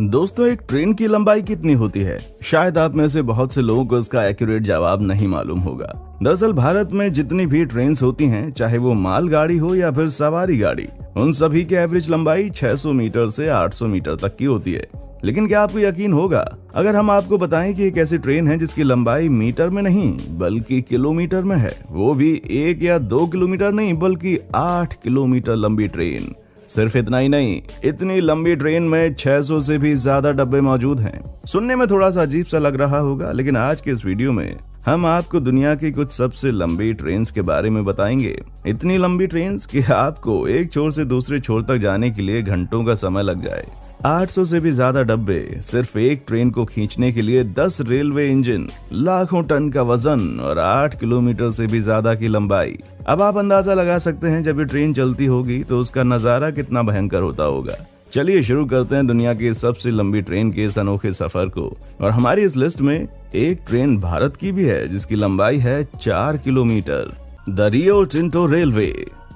दोस्तों, एक ट्रेन की लंबाई कितनी होती है? शायद आप में से बहुत से लोगों को इसका एक्यूरेट जवाब नहीं मालूम होगा। दरअसल भारत में जितनी भी ट्रेन्स होती हैं, चाहे वो माल गाड़ी हो या फिर सवारी गाड़ी, उन सभी की एवरेज लंबाई 600 मीटर से 800 मीटर तक की होती है। लेकिन क्या आपको यकीन होगा अगर हम आपको बताएं कि एक ऐसी ट्रेन है जिसकी लंबाई मीटर में नहीं बल्कि किलोमीटर में है, वो भी 1 या 2 किलोमीटर नहीं बल्कि 8 किलोमीटर लंबी ट्रेन। सिर्फ इतना ही नहीं, इतनी लंबी ट्रेन में 600 से भी ज्यादा डब्बे मौजूद हैं। सुनने में थोड़ा सा अजीब सा लग रहा होगा, लेकिन आज के इस वीडियो में हम आपको दुनिया की कुछ सबसे लंबी ट्रेन्स के बारे में बताएंगे। इतनी लंबी ट्रेन्स कि आपको एक छोर से दूसरे छोर तक जाने के लिए घंटों का समय लग जाए। 800 से भी ज्यादा डब्बे सिर्फ एक ट्रेन को खींचने के लिए, 10 रेलवे इंजन, लाखों टन का वजन और 8 किलोमीटर से भी ज्यादा की लंबाई। अब आप अंदाजा लगा सकते हैं जब ये ट्रेन चलती होगी तो उसका नजारा कितना भयंकर होता होगा। चलिए शुरू करते हैं दुनिया की सबसे लंबी ट्रेन के इस अनोखे सफर को। और हमारी इस लिस्ट में एक ट्रेन भारत की भी है जिसकी लंबाई है 4 kilometre. The Rio Tinto railway.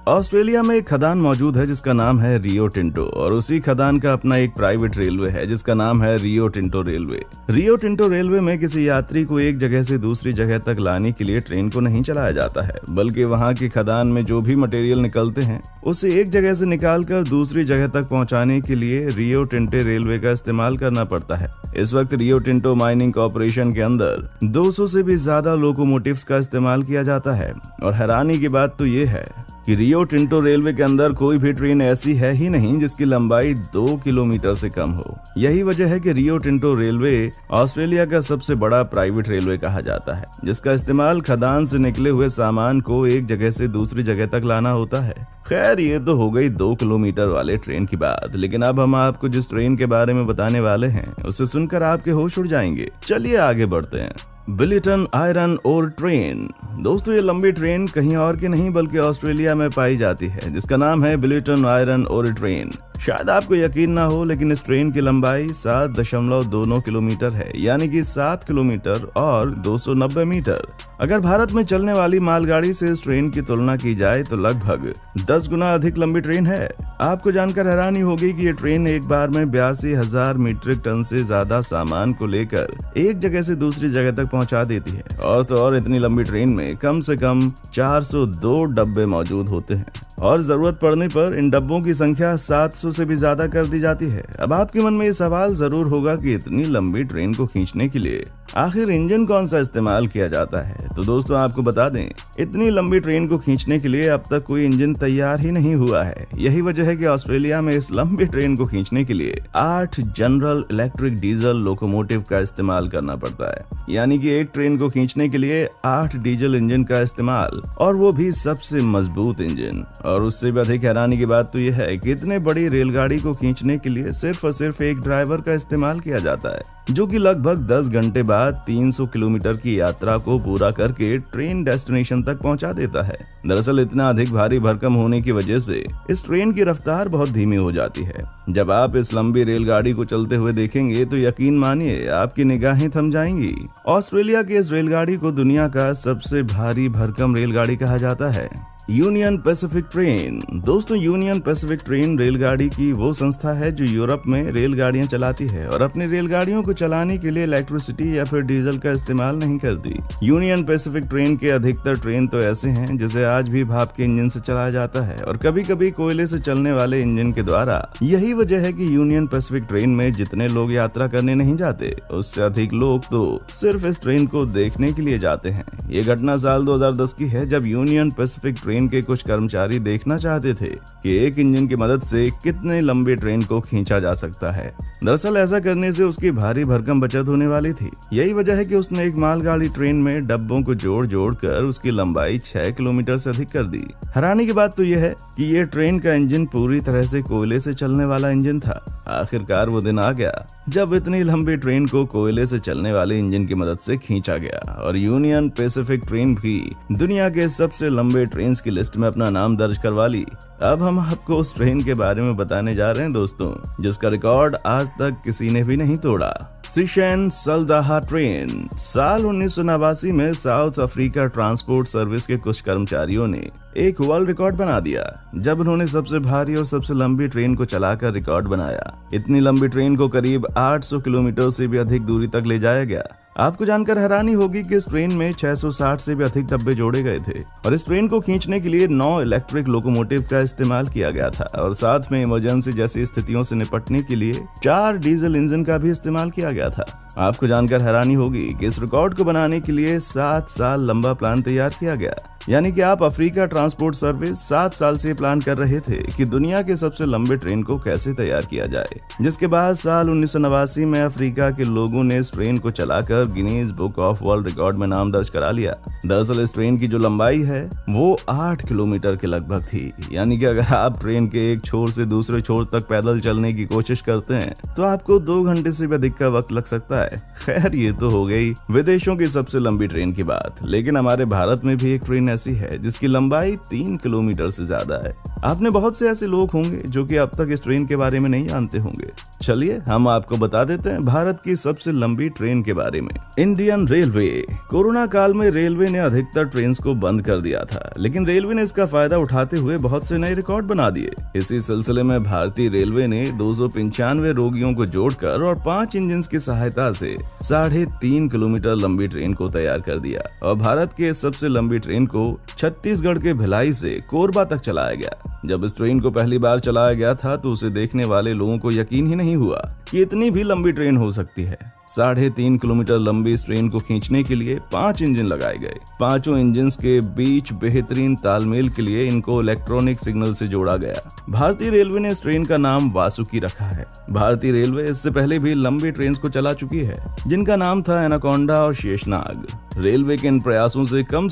Australia में एक खदान मौजूद है जिसका नाम है रियो टिंटो, और उसी खदान का अपना एक प्राइवेट रेलवे है जिसका नाम है Rio Tinto railway. Rio Tinto railway में किसी यात्री को एक जगह से दूसरी जगह तक लाने के लिए ट्रेन को नहीं चलाया जाता है, बल्कि वहां की खदान में जो भी मटेरियल निकलते हैं उसे एक जगह से निकालकर दूसरी जगह तक पहुंचाने के लिए रियो टिंटो रेलवे का इस्तेमाल करना पड़ता है। इस वक्त रियो टिंटो माइनिंग कॉर्पोरेशन के अंदर 200 से भी ज्यादा लोकोमोटिव्स का इस्तेमाल किया जाता है। और हैरानी की बात तो ये है कि रियो टिंटो रेलवे के अंदर कोई भी ट्रेन ऐसी है ही नहीं जिसकी लंबाई 2 किलोमीटर से कम हो। यही वजह है कि रियो टिंटो रेलवे ऑस्ट्रेलिया का सबसे बड़ा प्राइवेट रेलवे कहा जाता है, जिसका इस्तेमाल खदान से निकले हुए सामान को एक जगह से दूसरी जगह तक लाना होता है। खैर, ये तो हो गई 2 किलोमीटर वाले ट्रेन की बात, लेकिन अब हम आपको जिस ट्रेन के बारे में बताने वाले हैं उसे सुनकर आपके होश उड़ जाएंगे। चलिए आगे बढ़ते हैं। Billiton iron ore train. दोस्तों, ये लंबी ट्रेन कहीं और की नहीं बल्कि ऑस्ट्रेलिया में पाई जाती है जिसका नाम है बिलिटन आयरन ओर ट्रेन। शायद आपको यकीन ना हो, लेकिन इस ट्रेन की लंबाई 7.2 किलोमीटर है, यानी कि 7 किलोमीटर और 290 मीटर। अगर भारत में चलने वाली मालगाड़ी से इस ट्रेन की तुलना की जाए तो लगभग 10 गुना अधिक लंबी ट्रेन है। आपको जानकर हैरानी होगी कि ये ट्रेन एक बार में 82,000 मीट्रिक टन से ज्यादा सामान को लेकर एक जगह से दूसरी जगह तक पहुंचा देती है। और तो और इतनी लंबी ट्रेन में कम से कम 402 डब्बे मौजूद होते हैं, और जरूरत पड़ने पर इन डब्बों की संख्या 700 से भी ज्यादा कर दी जाती है। अब आपके मन में ये सवाल जरूर होगा कि इतनी लंबी ट्रेन को खींचने के लिए आखिर इंजन कौन सा इस्तेमाल किया जाता है। तो दोस्तों, आपको बता दें, इतनी लंबी ट्रेन को खींचने के लिए अब तक कोई इंजन तैयार ही नहीं हुआ है। यही वजह है कि ऑस्ट्रेलिया में इस लंबी ट्रेन को खींचने के लिए 8 जनरल इलेक्ट्रिक डीजल लोकोमोटिव का इस्तेमाल करना पड़ता है, यानी कि एक ट्रेन को खींचने के लिए 8 डीजल इंजन का इस्तेमाल, और वो भी सबसे मजबूत इंजन। और उससे भी अधिक हैरानी की बात तो यह है कि इतने बड़ी रेलगाड़ी को खींचने के लिए सिर्फ और सिर्फ एक ड्राइवर का इस्तेमाल किया जाता है, जो कि लगभग 10 घंटे बाद 300 किलोमीटर की यात्रा को पूरा करके ट्रेन डेस्टिनेशन तक पहुंचा देता है। दरअसल इतना अधिक भारी भरकम होने की वजह से इस ट्रेन की रफ्तार बहुत धीमी हो जाती है। जब आप इस लंबी रेलगाड़ी को चलते हुए देखेंगे तो यकीन मानिए आपकी निगाहें थम जाएंगी। ऑस्ट्रेलिया की इस रेलगाड़ी को दुनिया का सबसे भारी भरकम रेलगाड़ी कहा जाता है। Union Pacific train. दोस्तों, यूनियन पैसिफिक ट्रेन रेलगाड़ी की वो संस्था है जो यूरोप में रेलगाड़ियां चलाती है और अपनी रेलगाड़ियों को चलाने के लिए इलेक्ट्रिसिटी या फिर डीजल का इस्तेमाल नहीं करती। यूनियन पैसिफिक ट्रेन के अधिकतर ट्रेन तो ऐसे हैं जिसे आज भी भाप के इंजन से चलाया जाता है, और कभी कभी कोयले से चलने वाले इंजन के द्वारा। यही वजह है कि यूनियन पैसिफिक ट्रेन में जितने लोग यात्रा करने नहीं जाते, उससे अधिक लोग तो सिर्फ इस ट्रेन को देखने के लिए जाते हैं। ये घटना साल 2010 की है, जब यूनियन पैसिफिक ट्रेन के कुछ कर्मचारी देखना चाहते थे कि एक इंजन की मदद से कितने लंबी ट्रेन को खींचा जा सकता है। दरअसल ऐसा करने से उसकी भारी भरकम बचत होने वाली थी। यही वजह है कि उसने एक मालगाड़ी ट्रेन में डब्बों को जोड़ कर उसकी लंबाई 6 किलोमीटर से अधिक कर दी। हैरानी की बात तो यह है कि ये ट्रेन का इंजन पूरी तरह से कोयले से चलने वाला इंजन था। आखिरकार वो दिन आ गया जब इतनी लंबी ट्रेन को कोयले से चलने वाले इंजन की मदद से खींचा गया, और यूनियन पैसिफिक ट्रेन भी दुनिया के सबसे लंबे ट्रेन की लिस्ट में अपना नाम दर्ज करवा ली। अब हम आपको उस ट्रेन के बारे में बताने जा रहे हैं दोस्तों, जिसका रिकॉर्ड आज तक किसी ने भी नहीं तोड़ा। सिशेन सल्दाहा ट्रेन। साल 1989 में साउथ अफ्रीका ट्रांसपोर्ट सर्विस के कुछ कर्मचारियों ने एक वर्ल्ड रिकॉर्ड बना दिया जब उन्होंने सबसे भारी और सबसे लंबी ट्रेन को चलाकर रिकॉर्ड बनाया। इतनी लंबी ट्रेन को करीब 800 किलोमीटर से भी अधिक दूरी तक ले जाया गया। आपको जानकर हैरानी होगी कि इस ट्रेन में 660 से भी अधिक डब्बे जोड़े गए थे और इस ट्रेन को खींचने के लिए 9 इलेक्ट्रिक लोकोमोटिव का इस्तेमाल किया गया था और साथ में इमरजेंसी जैसी स्थितियों से निपटने के लिए 4 डीजल इंजन का भी इस्तेमाल किया गया था। आपको जानकर हैरानी होगी कि इस रिकॉर्ड को बनाने के लिए 7 साल लंबा प्लान तैयार किया गया। यानी कि आप अफ्रीका ट्रांसपोर्ट सर्विस 7 साल से प्लान कर रहे थे कि दुनिया के सबसे लंबे ट्रेन को कैसे तैयार किया जाए, जिसके बाद साल 1989 में अफ्रीका के लोगों ने इस ट्रेन को चलाकर Guinness book of world record में नाम दर्ज करा लिया। दरअसल इस ट्रेन की जो लंबाई है वो 8 किलोमीटर के लगभग थी। यानी कि अगर आप ट्रेन के एक छोर से दूसरे छोर तक पैदल चलने की कोशिश करते हैं तो आपको 2 घंटे से भी अधिक का वक्त लग सकता है। खैर, ये तो हो गई विदेशों की सबसे लंबी ट्रेन की बात, लेकिन हमारे भारत में भी एक ट्रेन ऐसी है जिसकी लंबाई 3 किलोमीटर से ज्यादा है। आपने बहुत से ऐसे लोग होंगे जो कि अब तक इस ट्रेन के बारे में नहीं जानते होंगे। चलिए हम आपको बता देते हैं भारत की सबसे लंबी ट्रेन के बारे में। Indian railway. कोरोना काल में रेलवे ने अधिकतर ट्रेन को बंद कर दिया था, लेकिन रेलवे ने इसका फायदा उठाते हुए बहुत से नए रिकॉर्ड बना दिए। इसी सिलसिले में भारतीय रेलवे ने 295 रोगियों को जोड़कर और 5 इंजन की सहायता से 3.5 किलोमीटर लंबी ट्रेन को तैयार कर दिया और भारत के सबसे लंबी ट्रेन को छत्तीसगढ़ के भिलाई से कोरबा तक चलाया गया। जब इस ट्रेन को पहली बार चलाया गया था तो उसे देखने वाले लोगों को यकीन ही नहीं हुआ कि इतनी भी लंबी ट्रेन हो सकती है। 3.5 किलोमीटर लंबी इस ट्रेन को खींचने के लिए 5 इंजन लगाए गए। पांचों इंजन के बीच बेहतरीन तालमेल के लिए इनको इलेक्ट्रॉनिक सिग्नल से जोड़ा गया। भारतीय रेलवे ने इस ट्रेन का नाम वासुकी रखा है। भारतीय रेलवे इससे पहले भी लंबी ट्रेन को चला चुकी है जिनका नाम था एनाकोंडा और शेषनाग। रेलवे के इन प्रयासों से कम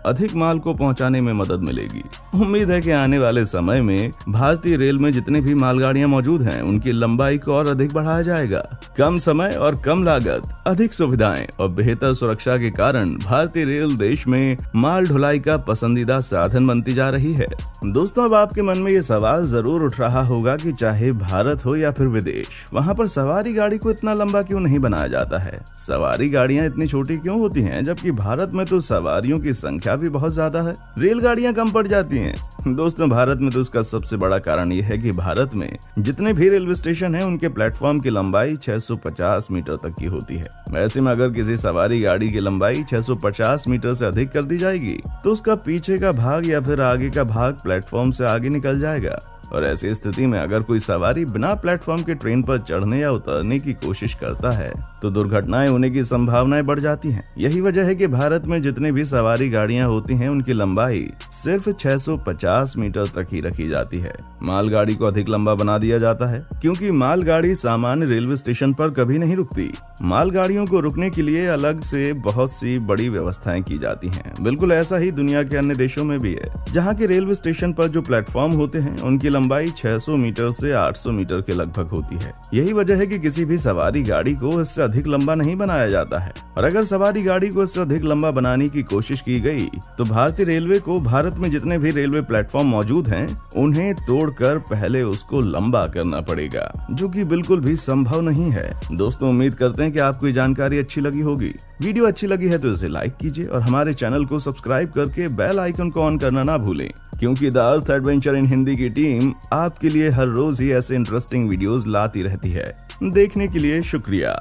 अधिक माल को पहुंचाने में मदद मिलेगी। उम्मीद है कि आने वाले समय में भारतीय रेल में जितने भी मालगाड़ियां मौजूद हैं उनकी लंबाई को और अधिक बढ़ाया जाएगा। कम समय और कम लागत, अधिक सुविधाएं और बेहतर सुरक्षा के कारण भारतीय रेल देश में माल ढुलाई का पसंदीदा साधन बनती जा रही है। दोस्तों, अब आपके मन में ये सवाल जरूर उठ रहा होगा कि चाहे भारत हो या फिर विदेश, वहाँ पर सवारी गाड़ी को इतना लंबा क्यों नहीं बनाया जाता है? सवारी गाड़ियाँ इतनी छोटी क्यों होती हैं, जबकि भारत में तो सवारियों की संख्या भी बहुत ज्यादा है, रेलगाड़ियां कम पड़ जाती हैं। दोस्तों, भारत में तो इसका सबसे बड़ा कारण यह है कि भारत में जितने भी रेलवे स्टेशन हैं उनके प्लेटफॉर्म की लंबाई 650 मीटर तक की होती है। ऐसे में अगर किसी सवारी गाड़ी की लंबाई 650 मीटर से अधिक कर दी जाएगी तो उसका पीछे का भाग या फिर आगे का भाग प्लेटफॉर्म से आगे निकल जाएगा और ऐसी स्थिति में अगर कोई सवारी बिना प्लेटफॉर्म के ट्रेन पर चढ़ने या उतरने की कोशिश करता है तो दुर्घटनाएं होने की संभावनाएं बढ़ जाती हैं। यही वजह है कि भारत में जितने भी सवारी गाड़ियां होती हैं उनकी लंबाई सिर्फ 650 मीटर तक ही रखी जाती है। मालगाड़ी को अधिक लंबा बना दिया जाता है क्योंकि मालगाड़ी सामान्य रेलवे स्टेशन पर कभी नहीं रुकती। मालगाड़ियों को रुकने के लिए अलग से बहुत सी बड़ी व्यवस्थाएं की जाती हैं। बिल्कुल ऐसा ही दुनिया के अन्य देशों में भी है, जहाँ के रेलवे स्टेशन पर जो प्लेटफॉर्म होते हैं उनकी लंबाई 600 मीटर से 800 मीटर के लगभग होती है। यही वजह है कि किसी भी सवारी गाड़ी को इससे अधिक लंबा नहीं बनाया जाता है और अगर सवारी गाड़ी को इससे अधिक लंबा बनाने की कोशिश की गई तो भारतीय रेलवे को भारत में जितने भी रेलवे प्लेटफॉर्म मौजूद हैं उन्हें तोड़कर पहले उसको लंबा करना पड़ेगा, जो कि बिल्कुल भी संभव नहीं है। दोस्तों, उम्मीद करते हैं कि आपको ये जानकारी अच्छी लगी होगी। वीडियो अच्छी लगी है तो इसे लाइक कीजिए और हमारे चैनल को सब्सक्राइब करके बेल आइकन को ऑन करना ना भूलें, क्योंकि the earth adventure in Hindi की टीम आपके लिए हर रोज ही ऐसे इंटरेस्टिंग वीडियोस लाती रहती है। देखने के लिए शुक्रिया।